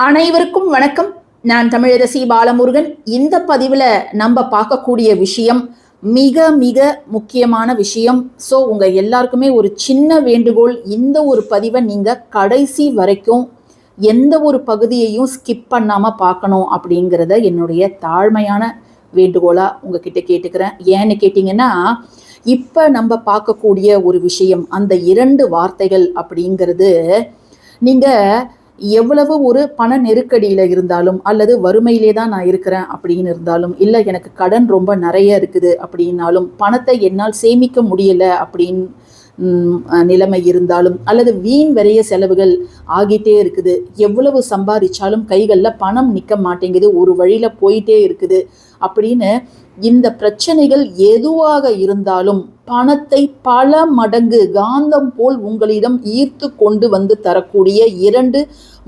அனைவருக்கும் வணக்கம். நான் தமிழரசி பாலமுருகன். இந்த பதிவில் நம்ம பார்க்கக்கூடிய விஷயம் மிக மிக முக்கியமான விஷயம். ஸோ உங்கள் எல்லாருக்குமே ஒரு சின்ன வேண்டுகோள், இந்த ஒரு பதிவை நீங்கள் கடைசி வரைக்கும் எந்த ஒரு பகுதியையும் ஸ்கிப் பண்ணாமல் பார்க்கணும் அப்படிங்கிறத என்னுடைய தாழ்மையான வேண்டுகோளாக உங்ககிட்ட கேட்டுக்கிறேன். ஏன்னு கேட்டிங்கன்னா, இப்போ நம்ம பார்க்கக்கூடிய ஒரு விஷயம், அந்த 2 வார்த்தைகள் அப்படிங்கிறது, நீங்கள் எவ்வளவு ஒரு பண நெருக்கடியில் இருந்தாலும், அல்லது வறுமையிலே தான் நான் இருக்கிறேன் அப்படின்னு இருந்தாலும், இல்லை எனக்கு கடன் ரொம்ப நிறைய இருக்குது அப்படின்னாலும், பணத்தை என்னால் சேமிக்க முடியலை அப்படின்னு நிலைமை இருந்தாலும், அல்லது வீண் விரைய செலவுகள் ஆகிட்டே இருக்குது, எவ்வளவு சம்பாதிச்சாலும் கைகளில் பணம் நிற்க மாட்டேங்குது, ஒரு வழியில் போயிட்டே இருக்குது அப்படின்னு இந்த பிரச்சனைகள் எதுவாக இருந்தாலும் பணத்தை பல மடங்கு காந்தம் போல் உங்களிடம் ஈர்த்து கொண்டு வந்து தரக்கூடிய 2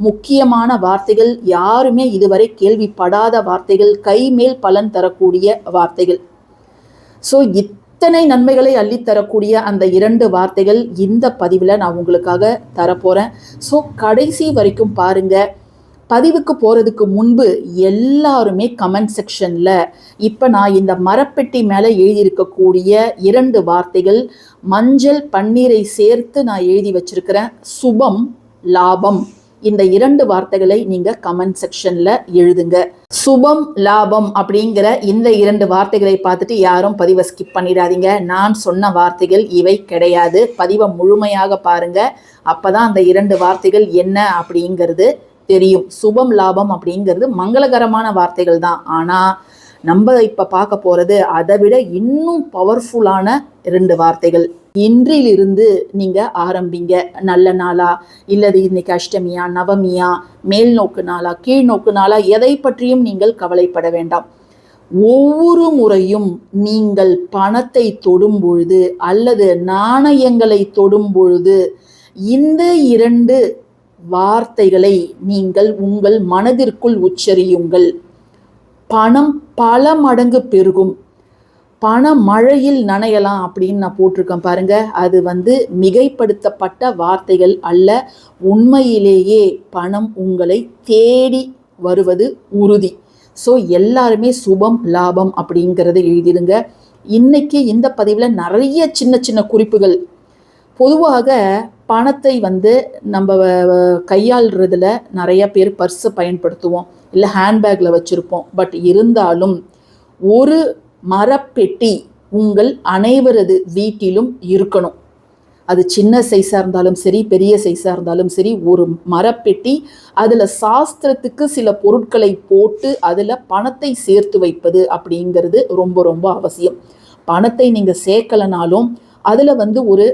முக்கியமான வார்த்தைகள், யாருமே இதுவரை கேள்விப்படாத வார்த்தைகள், கைமேல் பலன் தரக்கூடிய வார்த்தைகள். ஸோ இத்தனை நன்மைகளை அள்ளித்தரக்கூடிய அந்த 2 வார்த்தைகள் இந்த பதிவில் நான் உங்களுக்காக தரப்போகிறேன். ஸோ கடைசி வரைக்கும் பாருங்கள். பதிவுக்கு போகிறதுக்கு முன்பு எல்லாருமே கமெண்ட் செக்ஷனில் இப்போ நான் இந்த மரப்பெட்டி மேலே எழுதியிருக்கக்கூடிய 2 வார்த்தைகள், மஞ்சள் பன்னீரை சேர்த்து நான் எழுதி வச்சிருக்கிறேன், சுபம் லாபம். இந்த 2 வார்த்தைகளை நீங்கள் கமெண்ட் செக்ஷனில் எழுதுங்க. சுபம் லாபம் அப்படிங்கிற இந்த 2 வார்த்தைகளை பார்த்துட்டு யாரும் பதிவை ஸ்கிப் பண்ணிடாதீங்க. நான் சொன்ன வார்த்தைகள் இவை கிடையாது. பதிவை முழுமையாக பாருங்கள். அப்போ தான் அந்த 2 வார்த்தைகள் என்ன அப்படிங்கிறது தெரியும். சுபம் லாபம் அப்படிங்கிறது மங்களகரமான வார்த்தைகள் தான். ஆனால் நம்ம இப்போ பார்க்க போகிறது அதை விட இன்னும் பவர்ஃபுல்லான 2 வார்த்தைகள். இன்றிலிருந்து நீங்கள் ஆரம்பிங்க. நல்ல நாளா, இல்லது இன்னைக்கு அஷ்டமியா, நவமியா, மேல் நோக்கு நாளா, கீழ் நோக்கு நாளா, எதை பற்றியும் நீங்கள் கவலைப்பட வேண்டாம். ஒவ்வொரு முறையும் நீங்கள் பணத்தை தொடும் பொழுது அல்லது நாணயங்களை தொடும் பொழுது இந்த 2 வார்த்தைகளை நீங்கள் உங்கள் மனதிற்குள் உச்சரியுங்கள். பணம் பல மடங்கு பெருகும். பண மழையில் நனையலாம் அப்படின்னு நான் போட்டிருக்கேன் பாருங்க. அது மிகைப்படுத்தப்பட்ட வார்த்தைகள் அல்ல. உண்மையிலேயே பணம் உங்களை தேடி வருவது உறுதி. ஸோ எல்லாருமே சுபம் லாபம் அப்படிங்கிறத எழுதிடுங்க. இன்னைக்கு இந்த பதிவில் நிறைய சின்ன சின்ன குறிப்புகள். பொதுவாக பணத்தை நம்ம கையாளுறதுல நிறைய பேர் பர்ஸை பயன்படுத்துவோம், இல்லை ஹேண்ட்பேக்கில் வச்சுருப்போம். பட் இருந்தாலும் ஒரு மரப்பெட்டி உங்கள் அனைவரது வீட்டிலும் இருக்கணும். அது சின்ன சைஸாக இருந்தாலும் சரி, பெரிய சைஸாக இருந்தாலும் சரி, ஒரு மரப்பெட்டி, அதில் சாஸ்திரத்துக்கு சில பொருட்களை போட்டு அதில் பணத்தை சேர்த்து வைப்பது அப்படிங்கிறது ரொம்ப ரொம்ப அவசியம். பணத்தை நீங்கள் சேர்க்கலனாலும் அதில் ஒரு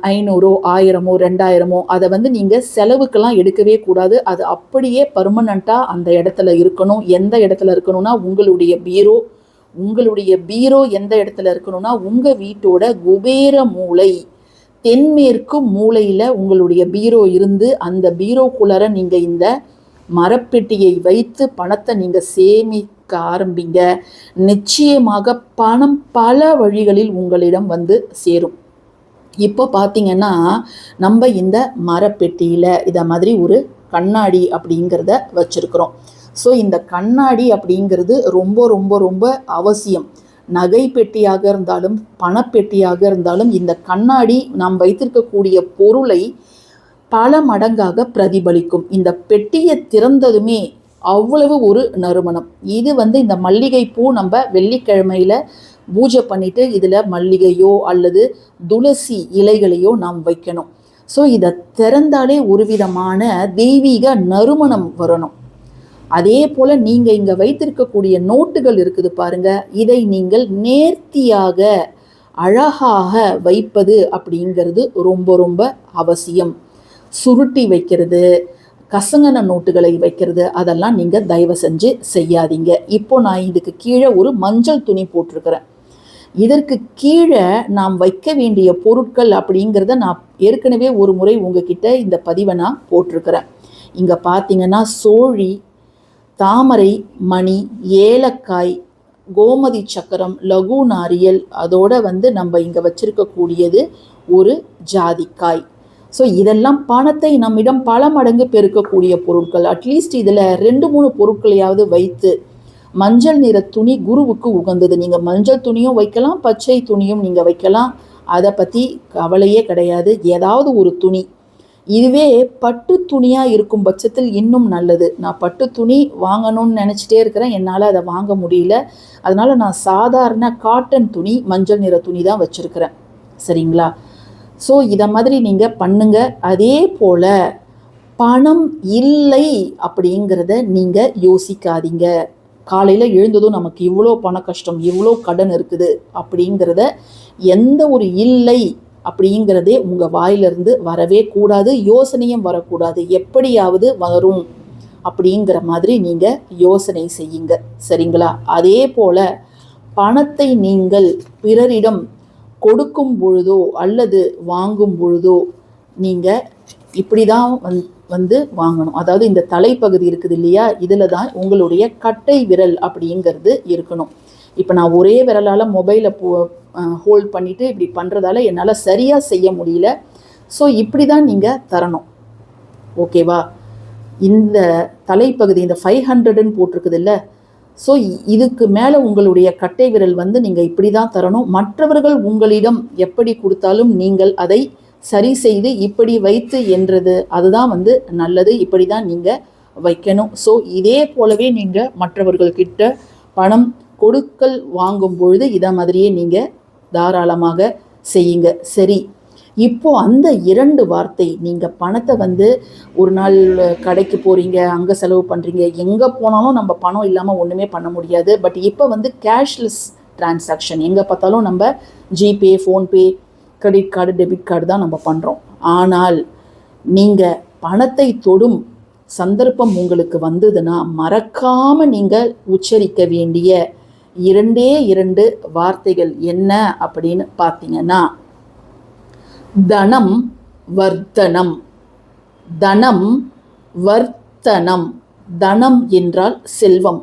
500, 1000, 2000 அதை நீங்கள் செலவுக்கெல்லாம் எடுக்கவே கூடாது. அது அப்படியே பர்மனண்ட்டாக அந்த இடத்துல இருக்கணும். எந்த இடத்துல இருக்கணும்னா, உங்களுடைய பீரோ எந்த இடத்துல இருக்கணும்னா, உங்கள் வீட்டோட குபேர மூலை, தென்மேற்கு மூலையில் உங்களுடைய பீரோ இருந்து அந்த பீரோக்குள்ளார நீங்கள் இந்த மரப்பெட்டியை வைத்து பணத்தை நீங்கள் சேமிக்க ஆரம்பிங்க. நிச்சயமாக பணம் பல வழிகளில் உங்களிடம் சேரும். இப்போ பார்த்தீங்கன்னா, நம்ம இந்த மரப்பெட்டியில் இதை மாதிரி ஒரு கண்ணாடி அப்படிங்கிறத வச்சுருக்கிறோம். ஸோ இந்த கண்ணாடி அப்படிங்கிறது ரொம்ப ரொம்ப ரொம்ப அவசியம். நகை பெட்டியாக இருந்தாலும் பணப்பெட்டியாக இருந்தாலும் இந்த கண்ணாடி நாம் வைத்திருக்கக்கூடிய பொருளை பல மடங்காக பிரதிபலிக்கும். இந்த பெட்டியை திறந்ததுமே அவ்வளவு ஒரு நறுமணம். இது இந்த மல்லிகைப்பூ நம்ம வெள்ளிக்கிழமையில் பூஜை பண்ணிட்டு இதில் மல்லிகையோ அல்லது துளசி இலைகளையோ நாம் வைக்கணும். ஸோ இதை திறந்தாலே ஒரு விதமான தெய்வீக நறுமணம் வரணும். அதே போல் நீங்கள் இங்கே வைத்திருக்கக்கூடிய நோட்டுகள் இருக்குது பாருங்க, இதை நீங்கள் நேர்த்தியாக அழகாக வைப்பது அப்படிங்கிறது ரொம்ப ரொம்ப அவசியம். சுருட்டி வைக்கிறது, கசங்கன நோட்டுகளை வைக்கிறது, அதெல்லாம் நீங்கள் தயவு செஞ்சு செய்யாதீங்க. இப்போ நான் இதுக்கு கீழே ஒரு மஞ்சள் துணி போட்டிருக்கிறேன். இதற்கு கீழே நாம் வைக்க வேண்டிய பொருட்கள் அப்படிங்கிறத நான் ஏற்கனவே ஒரு முறை உங்ககிட்ட இந்த பதிவை நான் போட்டிருக்கிறேன். இங்கே பார்த்தீங்கன்னா, சோழி, தாமரை மணி, ஏலக்காய், கோமதி சக்கரம், லகு நாரியல், அதோட நம்ம இங்கே வச்சிருக்கக்கூடியது ஒரு ஜாதிக்காய். ஸோ இதெல்லாம் பணத்தை நம்மிடம் பல மடங்கு பெருக்கக்கூடிய பொருட்கள். அட்லீஸ்ட் இதில் 2-3 பொருட்களையாவது வைத்து, மஞ்சள் நிற துணி குருவுக்கு உகந்தது. நீங்கள் மஞ்சள் துணியும் வைக்கலாம், பச்சை துணியும் நீங்கள் வைக்கலாம், அதை பற்றி கவலையே கிடையாது. ஏதாவது ஒரு துணி. இதுவே பட்டு துணியாக இருக்கும் பட்சத்தில் இன்னும் நல்லது. நான் பட்டு துணி வாங்கணும்னு நினச்சிட்டே இருக்கிறேன், என்னால் அதை வாங்க முடியல. அதனால் நான் சாதாரண காட்டன் துணி, மஞ்சள் நிற துணி தான் வச்சுருக்கிறேன். சரிங்களா? ஸோ இதை மாதிரி நீங்கள் பண்ணுங்கள். அதே போல் பணம் இல்லை அப்படிங்கிறத நீங்கள் யோசிக்காதீங்க. காலையில் எழுந்ததும் நமக்கு இவ்வளோ பண கஷ்டம், இவ்வளோ கடன் இருக்குது அப்படிங்கிறத எந்த ஒரு இல்லை அப்படிங்கிறதே உங்கள் வாயிலிருந்து வரவே கூடாது. யோசனையும் வரக்கூடாது. எப்படியாவது வரும் அப்படிங்கிற மாதிரி நீங்கள் யோசனை செய்யுங்க. சரிங்களா? அதே போல் பணத்தை நீங்கள் பிறரிடம் கொடுக்கும் பொழுதோ அல்லது வாங்கும் பொழுதோ நீங்கள் இப்படி தான் வந்து வாங்கணும். அதாவது இந்த தலைப்பகுதி இருக்குது இல்லையா, இதில் தான் உங்களுடைய கட்டை விரல் அப்படிங்கிறது இருக்கணும். இப்போ நான் ஒரே விரலால் மொபைலை ஹோல்ட் பண்ணிவிட்டு இப்படி பண்ணுறதால என்னால் சரியாக செய்ய முடியல. ஸோ இப்படி தான் நீங்கள் தரணும். ஓகேவா? இந்த தலைப்பகுதி இந்த 500ன்னு போட்டிருக்குது இல்லை, ஸோ இதுக்கு மேலே உங்களுடைய கட்டை விரல் வந்து நீங்கள் இப்படி தான் தரணும். மற்றவர்கள் உங்களிடம் எப்படி கொடுத்தாலும் நீங்கள் அதை சரி செய்து இப்படி வைத்து என்றது அதுதான் வந்து நல்லது. இப்படி தான் நீங்கள் வைக்கணும். ஸோ இதே போலவே நீங்கள் மற்றவர்கள்கிட்ட பணம் கொடுக்கல் வாங்கும் பொழுது இதை மாதிரியே நீங்கள் தாராளமாக செய்யுங்க. சரி, இப்போ அந்த 2 வார்த்தை, நீங்கள் பணத்தை வந்து ஒரு நாள் கடைக்கு போகிறீங்க, அங்கே செலவு பண்ணுறீங்க, எங்கே போனாலும் நம்ம பணம் இல்லாமல் ஒன்றுமே பண்ண முடியாது. பட் இப்போ வந்து கேஷ்லெஸ் டிரான்சாக்ஷன் எங்கே பார்த்தாலும் நம்ம GPay, PhonePe, credit card, debit card தான் நம்ம பண்ணுறோம். ஆனால் நீங்கள் பணத்தை தொடும் சந்தர்ப்பம் உங்களுக்கு வந்ததுன்னா மறக்காமல் நீங்கள் உச்சரிக்க வேண்டிய 2 வார்த்தைகள் என்ன அப்படின்னு பார்த்தீங்கன்னா, தனம் வர்த்தனம். தனம் வர்த்தனம். தனம் என்றால் செல்வம்,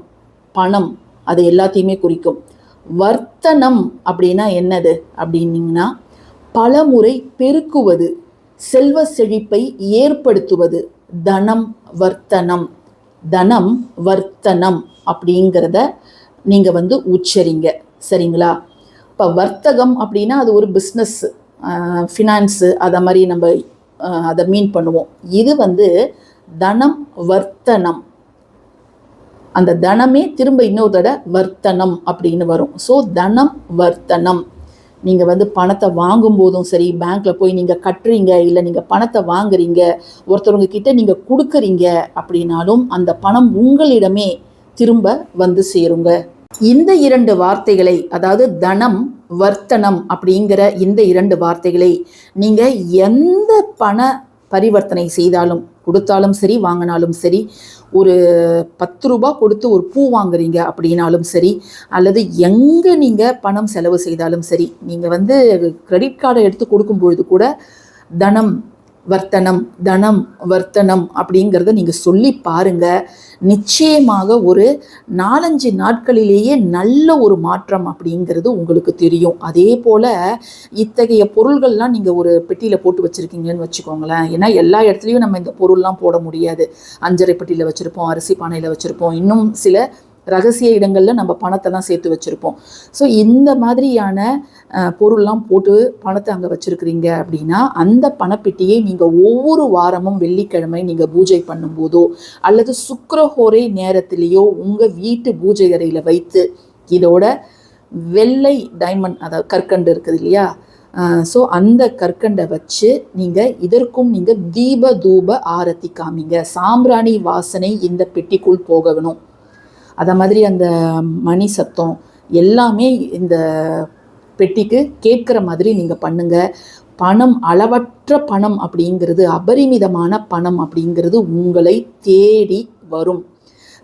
பணம், அது எல்லாத்தையுமே குறிக்கும். வர்த்தனம் அப்படின்னா என்னது அப்படின்னீங்கன்னா, பலமுறை பெருக்குவது, செல்வ செழிப்பை ஏற்படுத்துவது. தனம் வர்த்தனம். தனம் வர்த்தனம் அப்படிங்கிறத நீங்கள் வந்து உச்சரிங்க. சரிங்களா? இப்போ வர்த்தகம் அப்படின்னா அது ஒரு பிஸ்னஸ், ஃபினான்ஸு, அதை மாதிரி நம்ம அதை மீன் பண்ணுவோம். இது வந்து தனம் வர்த்தனம். அந்த தனமே திரும்ப இன்னொரு தடவை வர்த்தனம் அப்படின்னு வரும். ஸோ தனம் வர்த்தனம். நீங்கள் வந்து பணத்தை வாங்கும் போதும் சரி, பேங்க்கில் போய் நீங்கள் கட்டுறீங்க, இல்லை நீங்கள் பணத்தை வாங்குறீங்க, ஒருத்தவங்க கிட்ட நீங்கள் கொடுக்குறீங்க அப்படின்னாலும் அந்த பணம் உங்களிடமே திரும்ப வந்து சேருங்க. இந்த 2 வார்த்தைகளை, அதாவது தனம் வர்த்தனம் அப்படிங்கிற இந்த 2 வார்த்தைகளை நீங்கள் எந்த பண பரிவர்த்தனை செய்தாலும், கொடுத்தாலும் சரி வாங்கினாலும் சரி, ஒரு 10 ரூபா கொடுத்து ஒரு பூ வாங்குறீங்க அப்படின்னாலும் சரி, அல்லது எங்கே நீங்கள் பணம் செலவு செய்தாலும் சரி, நீங்கள் வந்து கிரெடிட் கார்டை எடுத்து கொடுக்கும் பொழுது கூட தனம் வர்த்தனம், தனம் வர்த்தனம் அப்படிங்கிறத நீங்கள் சொல்லி பாருங்கள். நிச்சயமாக ஒரு 4-5 நாட்களிலேயே நல்ல ஒரு மாற்றம் அப்படிங்கிறது உங்களுக்கு தெரியும். அதே போல் இத்தகைய பொருள்கள்லாம் நீங்கள் ஒரு பெட்டியில் போட்டு வச்சுருக்கீங்கன்னு வச்சுக்கோங்களேன். ஏன்னா எல்லா இடத்துலையும் நம்ம இந்த பொருள்லாம் போட முடியாது. அஞ்சரை பெட்டியில் வச்சுருப்போம், அரிசி பானையில் வச்சுருப்போம், இன்னும் சில ரகசிய இடங்களில் நம்ம பணத்தெல்லாம் சேர்த்து வச்சுருப்போம். ஸோ இந்த மாதிரியான பொருள்லாம் போட்டு பணத்தை அங்கே வச்சுருக்கிறீங்க அப்படின்னா, அந்த பணப்பெட்டியை நீங்கள் ஒவ்வொரு வாரமும் வெள்ளிக்கிழமை நீங்கள் பூஜை பண்ணும்போதோ அல்லது சுக்கிரஹோரை நேரத்திலேயோ உங்கள் வீட்டு பூஜை அறையில் வைத்து, இதோட வெள்ளை டைமண்ட், அதாவது கற்கண்டு இருக்குது இல்லையா, ஸோ அந்த கற்கண்டை வச்சு நீங்கள் இதற்கும் நீங்கள் தீப தூப ஆரத்தி காமிங்க. சாம்பிராணி வாசனை இந்த பெட்டிக்குள் போகணும். அதை மாதிரி அந்த மணி சத்தம் எல்லாமே இந்த பெட்டிக்கு கேட்குற மாதிரி நீங்கள் பண்ணுங்கள். பணம், அளவற்ற பணம் அப்படிங்கிறது, அபரிமிதமான பணம் அப்படிங்கிறது உங்களை தேடி வரும்.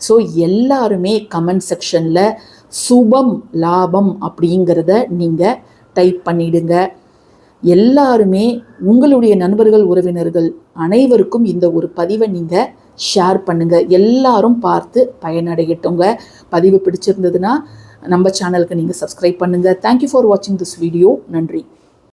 ஸோ எல்லாருமே கமெண்ட் செக்ஷனில் சுபம் லாபம் அப்படிங்கிறத நீங்கள் டைப் பண்ணிடுங்க. எல்லாருமே உங்களுடைய நண்பர்கள், உறவினர்கள் அனைவருக்கும் இந்த ஒரு பதிவை நீங்கள் ஷேர் பண்ணுங்கள். எல்லாரும் பார்த்து பயனடையட்டுங்க. பதிவு பிடிச்சிருந்ததுன்னா நம்ம சேனலுக்கு நீங்கள் சப்ஸ்கிரைப் பண்ணுங்கள். தேங்க்யூ ஃபார் வாட்சிங் திஸ் வீடியோ. நன்றி.